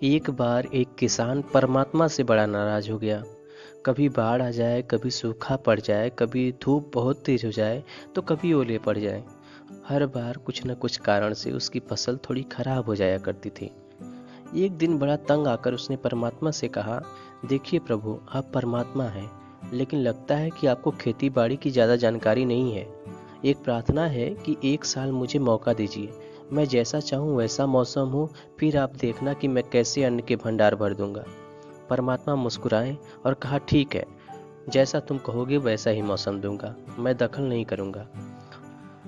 एक बार एक किसान परमात्मा से बड़ा नाराज हो गया। कभी बाढ़ आ जाए, कभी सूखा पड़ जाए, कभी धूप बहुत तेज हो जाए, तो कभी ओले पड़ जाए। हर बार कुछ न कुछ कारण से उसकी फसल थोड़ी खराब हो जाया करती थी। एक दिन बड़ा तंग आकर उसने परमात्मा से कहा, देखिए प्रभु, आप परमात्मा हैं, लेकिन लगता है कि आपको खेती बाड़ी की ज़्यादा जानकारी नहीं है। एक प्रार्थना है कि एक साल मुझे मौका दीजिए, मैं जैसा चाहूँ वैसा मौसम हो, फिर आप देखना कि मैं कैसे अन्न के भंडार भर दूंगा। परमात्मा मुस्कुराए और कहा, ठीक है, जैसा तुम कहोगे वैसा ही मौसम दूंगा, मैं दखल नहीं करूंगा।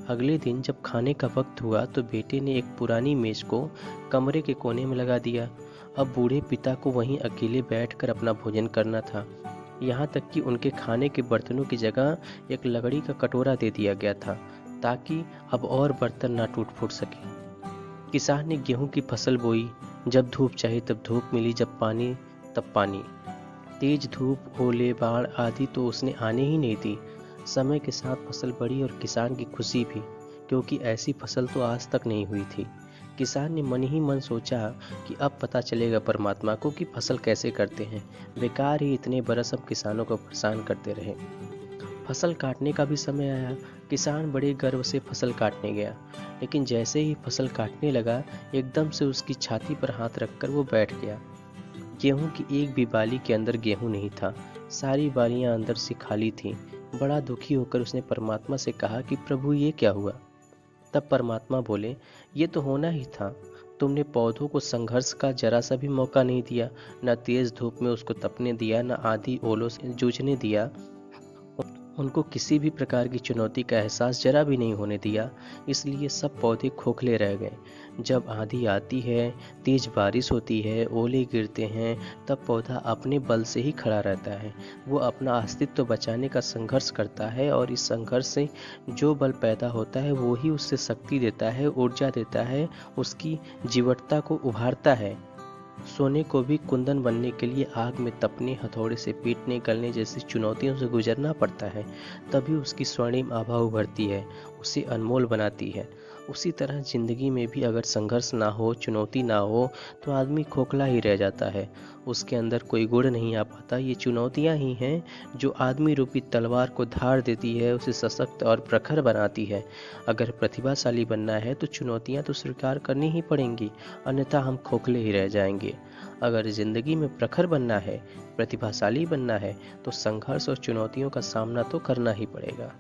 अगले दिन जब खाने का वक्त हुआ तो बेटे ने एक पुरानी मेज को कमरे के कोने में लगा दिया। अब बूढ़े पिता को वहीं अकेले बैठकर अपना भोजन करना था। यहाँ तक कि उनके खाने के बर्तनों की जगह एक लकड़ी का कटोरा दे दिया गया था, ताकि अब और बर्तन ना टूट फूट सके। किसान ने गेहूं की फसल बोई। जब धूप चाहिए तब धूप मिली, जब पानी तब पानी। तेज धूप, ओले, बाढ़ आदि तो उसने आने ही नहीं दी। समय के साथ फसल बढ़ी और किसान की खुशी भी, क्योंकि ऐसी फसल तो आज तक नहीं हुई थी। किसान ने मन ही मन सोचा कि अब पता चलेगा परमात्मा को कि फसल कैसे करते हैं। बेकार ही इतने बरस हम किसानों को परेशान करते रहे। फसल काटने का भी समय आया। किसान बड़े गर्व से फसल काटने गया, लेकिन जैसे ही फसल काटने लगा, एकदम से उसकी छाती पर हाथ रखकर वो बैठ गया। गेहूं की एक भी बाली के अंदर गेहूं नहीं था, सारी बालियां अंदर से खाली थीं। बड़ा दुखी होकर उसने परमात्मा से कहा कि प्रभु, ये क्या हुआ? तब परमात्मा बोले, ये तो होना ही था। तुमने पौधों को संघर्ष का जरा सा भी मौका नहीं दिया, न तेज धूप में उसको तपने दिया, न आंधी ओलों से जूझने दिया। उनको किसी भी प्रकार की चुनौती का एहसास जरा भी नहीं होने दिया, इसलिए सब पौधे खोखले रह गए। जब आंधी आती है, तेज बारिश होती है, ओले गिरते हैं, तब पौधा अपने बल से ही खड़ा रहता है। वो अपना अस्तित्व बचाने का संघर्ष करता है, और इस संघर्ष से जो बल पैदा होता है वो ही उससे शक्ति देता है, ऊर्जा देता है, उसकी जीवटता को उभारता है। सोने को भी कुंदन बनने के लिए आग में तपने, हथौड़े से पीटने, गलने जैसी चुनौतियों से गुजरना पड़ता है, तभी उसकी स्वर्णिम आभा उभरती है, उसे अनमोल बनाती है। उसी तरह जिंदगी में भी अगर संघर्ष ना हो, चुनौती ना हो, तो आदमी खोखला ही रह जाता है, उसके अंदर कोई गुण नहीं आ पाता। ये चुनौतियां ही हैं जो आदमी रूपी तलवार को धार देती है, उसे सशक्त और प्रखर बनाती है। अगर प्रतिभाशाली बनना है तो चुनौतियां तो स्वीकार करनी ही पड़ेंगी, अन्यथा हम खोखले ही रह जाएंगे। अगर जिंदगी में प्रखर बनना है, प्रतिभाशाली बनना है, तो संघर्ष और चुनौतियों का सामना तो करना ही पड़ेगा।